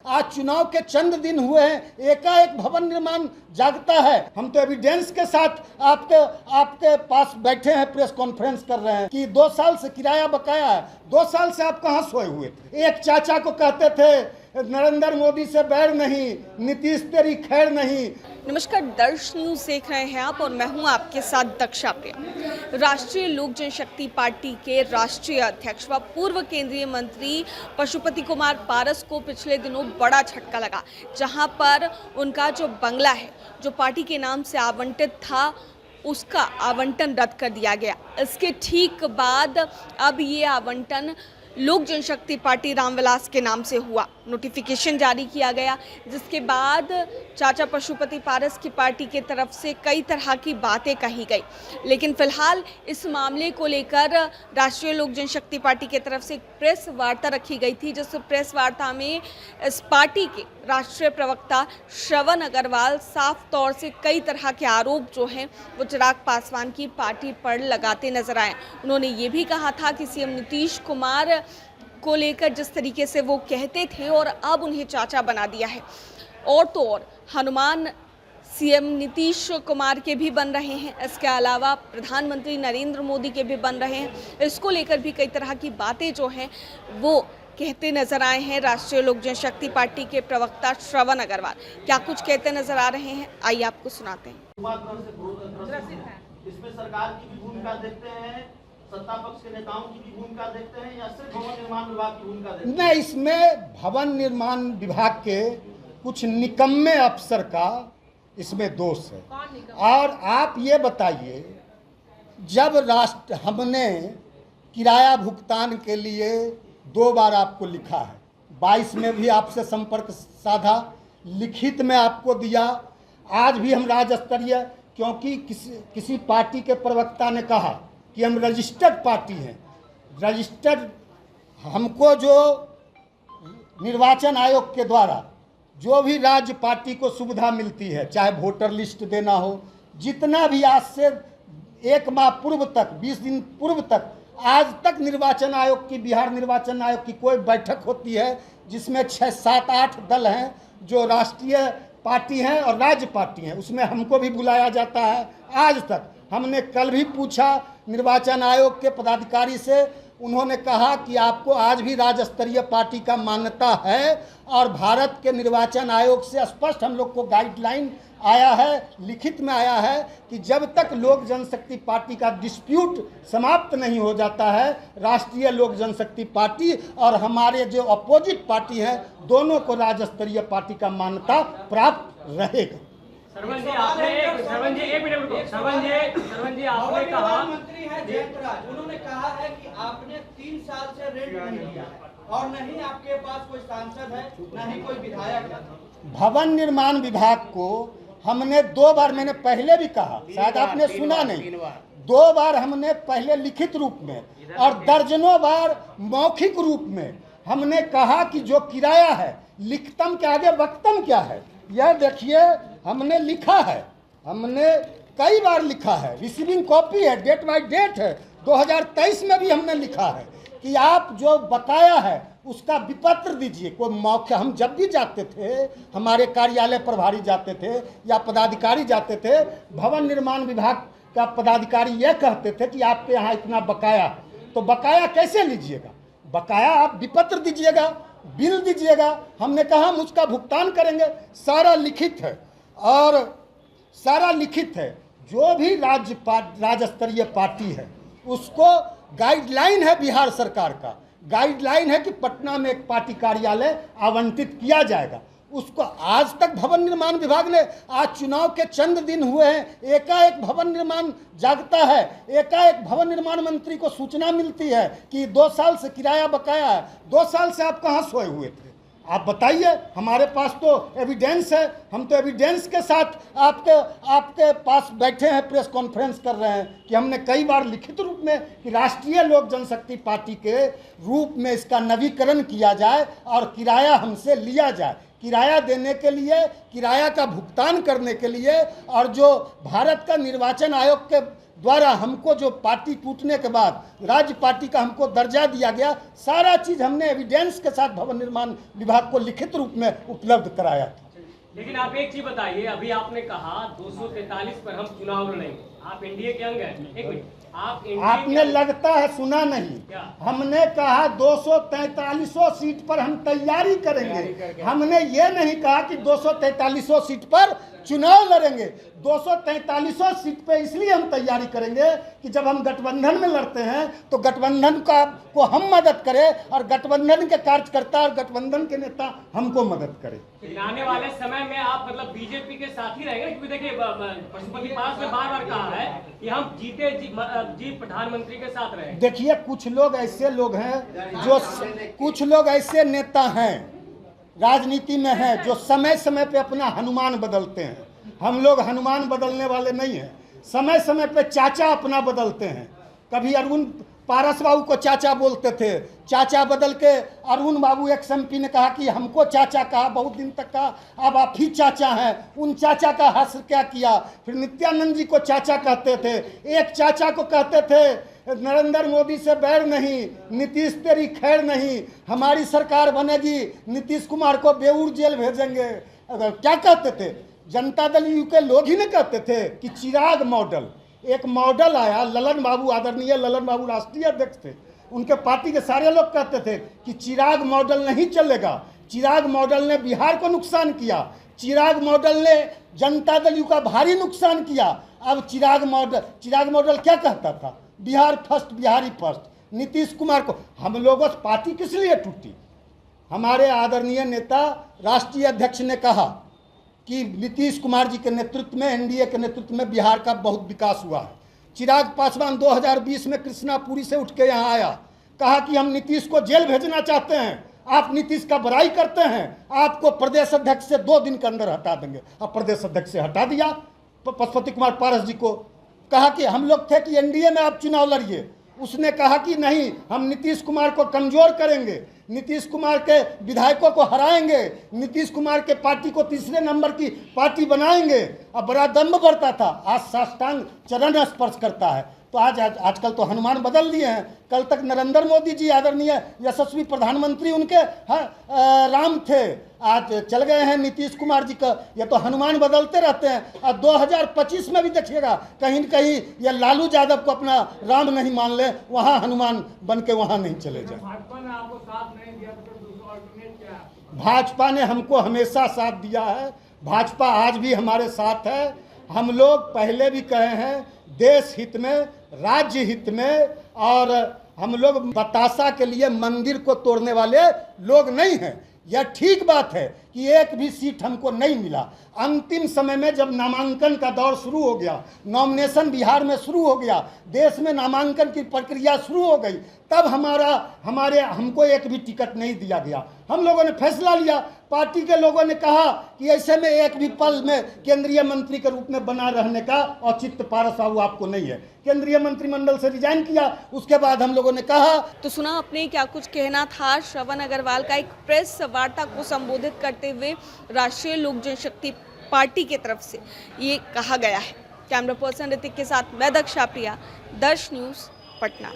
आज चुनाव के चंद दिन हुए हैं, एकाएक भवन निर्माण जागता है। हम तो एविडेंस के साथ आपके पास बैठे हैं, प्रेस कॉन्फ्रेंस कर रहे हैं कि 2 साल से किराया बकाया है। 2 साल से आप कहाँ सोए हुए थे? एक चाचा को कहते थे नरेंद्र मोदी से बैर नहीं, नीतीश तेरी खैर नहीं। नमस्कार, दर्श न्यूज देख रहे हैं आप और मैं हूं आपके साथ दक्षा प्रिया। राष्ट्रीय लोक जनशक्ति पार्टी के राष्ट्रीय अध्यक्ष व पूर्व केंद्रीय मंत्री पशुपति कुमार पारस को पिछले दिनों बड़ा झटका लगा, जहां पर उनका जो बंगला है जो पार्टी के नाम से आवंटित था उसका आवंटन रद्द कर दिया गया। इसके ठीक बाद अब ये आवंटन लोक जनशक्ति पार्टी रामविलास के नाम से हुआ। नोटिफिकेशन जारी किया गया, जिसके बाद चाचा पशुपति पारस की पार्टी की तरफ से कई तरह की बातें कही गई। लेकिन फिलहाल इस मामले को लेकर राष्ट्रीय लोक जनशक्ति पार्टी की तरफ से एक प्रेस वार्ता रखी गई थी, जिस प्रेस वार्ता में इस पार्टी के राष्ट्रीय प्रवक्ता श्रवण अग्रवाल साफ तौर से कई तरह के आरोप जो हैं वो चिराग पासवान की पार्टी पर लगाते नजर आए। उन्होंने ये भी कहा था कि सीएम नीतीश कुमार को लेकर जिस तरीके से वो कहते थे और अब उन्हें चाचा बना दिया है, और तो और हनुमान सीएम नीतीश कुमार के भी बन रहे हैं, इसके अलावा प्रधानमंत्री नरेंद्र मोदी के भी बन रहे हैं। इसको लेकर भी कई तरह की बातें जो हैं वो कहते नजर आए हैं राष्ट्रीय लोक जनशक्ति पार्टी के प्रवक्ता श्रवण अग्रवाल। क्या कुछ कहते नजर आ रहे हैं, आइए आपको सुनाते हैं। इसमें सरकार की भी भूमिका देखते हैं, सत्ता पक्ष के नेताओं की भी भूमिका देखते हैं, या सिर्फ भवन निर्माण विभाग की भूमिका देखते हैं? नहीं, इसमें भवन निर्माण विभाग के कुछ निकम्मे अफसर का इसमें दोष है। और आप ये बताइए, जब हमने किराया भुगतान के लिए 2 बार आपको लिखा है, 22 में भी आपसे संपर्क साधा, लिखित में आपको दिया, आज भी हम राज्य स्तरीय, क्योंकि किसी पार्टी के प्रवक्ता ने कहा कि हम रजिस्टर्ड पार्टी हैं। रजिस्टर्ड, हमको जो निर्वाचन आयोग के द्वारा जो भी राज्य पार्टी को सुविधा मिलती है, चाहे वोटर लिस्ट देना हो, जितना भी आज से 1 माह पूर्व तक, 20 दिन पूर्व तक, आज तक निर्वाचन आयोग की, बिहार निर्वाचन आयोग की कोई बैठक होती है जिसमें 6, 7, 8 दल हैं जो राष्ट्रीय पार्टी हैं और राज्य पार्टी हैं, उसमें हमको भी बुलाया जाता है। आज तक हमने कल भी पूछा निर्वाचन आयोग के पदाधिकारी से, उन्होंने कहा कि आपको आज भी राज्य स्तरीय पार्टी का मान्यता है, और भारत के निर्वाचन आयोग से स्पष्ट हम लोग को गाइडलाइन आया है, लिखित में आया है कि जब तक लोक जनशक्ति पार्टी का डिस्प्यूट समाप्त नहीं हो जाता है, राष्ट्रीय लोक जनशक्ति पार्टी और हमारे जो अपोजिट पार्टी हैं, दोनों को राज्य स्तरीय पार्टी का मान्यता प्राप्त रहेगा। श्रवण जी आपने कहा, मंत्री हैं जयंतराज, उन्होंने कहा है कि आपने 3 साल से रेंट नहीं लिया है और नहीं आपके पास कोई सांसद है, न ही कोई विधायक है। भवन निर्माण विभाग को हमने 2 बार, मैंने पहले भी कहा, शायद आपने सुना नहीं, 2 बार हमने पहले लिखित रूप में और दर्जनों बार मौखिक रूप में हमने कहा कि जो किराया है, लिखतम के आगे वक्तम क्या है, यह देखिए हमने लिखा है, हमने कई बार लिखा है, रिसीविंग कॉपी है, डेट बाय डेट है, 2023 में भी हमने लिखा है कि आप जो बकाया है उसका विपत्र दीजिए। कोई मौके, हम जब भी जाते थे, हमारे कार्यालय प्रभारी जाते थे या पदाधिकारी जाते थे, भवन निर्माण विभाग का पदाधिकारी यह कहते थे कि आपके यहाँ इतना बकाया है, तो बकाया कैसे लीजिएगा? बकाया आप विपत्र दीजिएगा, बिल दीजिएगा। हमने कहा हम उसका भुगतान करेंगे, सारा लिखित है, और सारा लिखित है। जो भी राज्य स्तरीय पार्टी है उसको गाइडलाइन है, बिहार सरकार का गाइडलाइन है कि पटना में एक पार्टी कार्यालय आवंटित किया जाएगा। उसको आज तक भवन निर्माण विभाग ने, आज चुनाव के चंद दिन हुए हैं, एकाएक भवन निर्माण जागता है, एकाएक भवन निर्माण मंत्री को सूचना मिलती है कि 2 साल से किराया बकाया है। 2 साल से आप कहाँ सोए हुए थे? आप बताइए, हमारे पास तो एविडेंस है, हम तो एविडेंस के साथ आपके पास बैठे हैं, प्रेस कॉन्फ्रेंस कर रहे हैं कि हमने कई बार लिखित रूप में कि राष्ट्रीय लोक जनशक्ति पार्टी के रूप में इसका नवीकरण किया जाए और किराया हमसे लिया जाए। किराया देने के लिए, किराया का भुगतान करने के लिए, और जो भारत का निर्वाचन आयोग के द्वारा हमको जो पार्टी टूटने के बाद राज्य पार्टी का हमको दर्जा दिया गया, सारा चीज़ हमने एविडेंस के साथ भवन निर्माण विभाग को लिखित रूप में उपलब्ध कराया था। लेकिन आप एक चीज बताइए, अभी आपने कहा 243 पर हम चुनाव लड़ेंगे, आप एनडीए के अंग हैं। एक मिनट, आप एनडीए आपने लगता है सुना नहीं, क्या? हमने कहा 243 सीट पर हम तैयारी करेंगे। हमने ये नहीं कहा कि 243 सीट पर चुनाव लड़ेंगे। 243 सीट पे इसलिए हम तैयारी करेंगे कि जब हम गठबंधन में लड़ते हैं तो गठबंधन को हम मदद करें और गठबंधन के कार्यकर्ता और गठबंधन के नेता हमको मदद करें। लेकिन आने वाले समय में आप मतलब बीजेपी के साथ ही रहेंगे, क्योंकि देखिए पशुपति पारस ने बार-बार कहा है कि हम जीते जी प्रधानमंत्री के साथ रहेंगे। देखिए, कुछ लोग ऐसे लोग हैं जो कुछ लोग ऐसे नेता हैं राजनीति में हैं जो समय समय पे अपना हनुमान बदलते हैं। हम लोग हनुमान बदलने वाले नहीं हैं। समय समय पे चाचा अपना बदलते हैं। कभी अरुण पारस बाबू को चाचा बोलते थे, चाचा बदल के अरुण बाबू एक्स एमपी ने कहा कि हमको चाचा कहा, बहुत दिन तक कहा, अब आप ही चाचा हैं। उन चाचा का हश्र क्या किया। फिर नित्यानंद जी को चाचा कहते थे। एक चाचा को कहते थे नरेंद्र मोदी से बैर नहीं, नीतीश तेरी खैर नहीं, हमारी सरकार बनेगी, नीतीश कुमार को बेऊर जेल भेजेंगे। क्या कहते थे? जनता दल यू के लोग ही नहीं कहते थे कि चिराग मॉडल, एक मॉडल आया। ललन बाबू, आदरणीय ललन बाबू राष्ट्रीय अध्यक्ष थे, उनके पार्टी के सारे लोग कहते थे कि चिराग मॉडल नहीं चलेगा। चिराग मॉडल ने बिहार को नुकसान किया, चिराग मॉडल ने जनता दल यू का भारी नुकसान किया। अब चिराग मॉडल क्या कहता था? Bihar first, Bihari first. नीतीश कुमार को हम लोगों से पार्टी किस लिए टूटी? हमारे आदरणीय नेता राष्ट्रीय अध्यक्ष ने कहा कि नीतीश कुमार जी के नेतृत्व में, एनडीए के नेतृत्व में बिहार का बहुत विकास हुआ है। चिराग पासवान 2020 में कृष्णापुरी से उठ के यहाँ आया, कहा कि हम नीतीश को जेल भेजना चाहते हैं, आप नीतीश का बड़ाई करते हैं, आपको प्रदेश अध्यक्ष से 2 दिन के अंदर हटा देंगे। अब प्रदेश अध्यक्ष से हटा दिया। पशुपति कुमार पारस जी को कहा कि हम लोग थे कि एनडीए में आप चुनाव लड़िए, उसने कहा कि नहीं, हम नीतीश कुमार को कमजोर करेंगे, नीतीश कुमार के विधायकों को हराएंगे, नीतीश कुमार के पार्टी को तीसरे नंबर की पार्टी बनाएंगे। अब बड़ा दम्भ बढ़ता था, आज साष्टांग चरण स्पर्श करता है। तो आजकल तो हनुमान बदल दिए हैं। कल तक नरेंद्र मोदी जी आदरणीय यशस्वी प्रधानमंत्री उनके राम थे, आज चल गए हैं नीतीश कुमार जी का। ये तो हनुमान बदलते रहते हैं। और 2025 में भी देखिएगा कहीं न कहीं ये लालू यादव को अपना राम नहीं मान ले, वहाँ हनुमान बन के वहाँ नहीं चले जाए। भाजपा ने आपको साथ नहीं दिया तो दूसरा अल्टरनेट क्या है? भाजपा ने हमको हमेशा साथ दिया है, भाजपा आज भी हमारे साथ है। हम लोग पहले भी कहे हैं, देश हित में, राज्य हित में, और हम लोग बतासा के लिए मंदिर को तोड़ने वाले लोग नहीं हैं। यह ठीक बात है कि एक भी सीट हमको नहीं मिला। अंतिम समय में जब नामांकन का दौर शुरू हो गया, नॉमिनेशन बिहार में शुरू हो गया, देश में नामांकन की प्रक्रिया शुरू हो गई, तब हमको एक भी टिकट नहीं दिया गया। हम लोगों ने फैसला लिया, पार्टी के लोगों ने कहा कि ऐसे में एक भी पल में केंद्रीय मंत्री के रूप में बना रहने का औचित्य पारस बाबू आपको नहीं है। केंद्रीय मंत्रिमंडल से रिजाइन किया। उसके बाद हम लोगों ने कहा। तो सुना आपने क्या कुछ कहना था श्रवण अग्रवाल का। एक प्रेस वार्ता को संबोधित करते हुए राष्ट्रीय लोक जनशक्ति पार्टी की तरफ से ये कहा गया है। कैमरा पर्सन ऋतिक के साथ मैं दक्षा प्रिया, दर्श न्यूज़, पटना।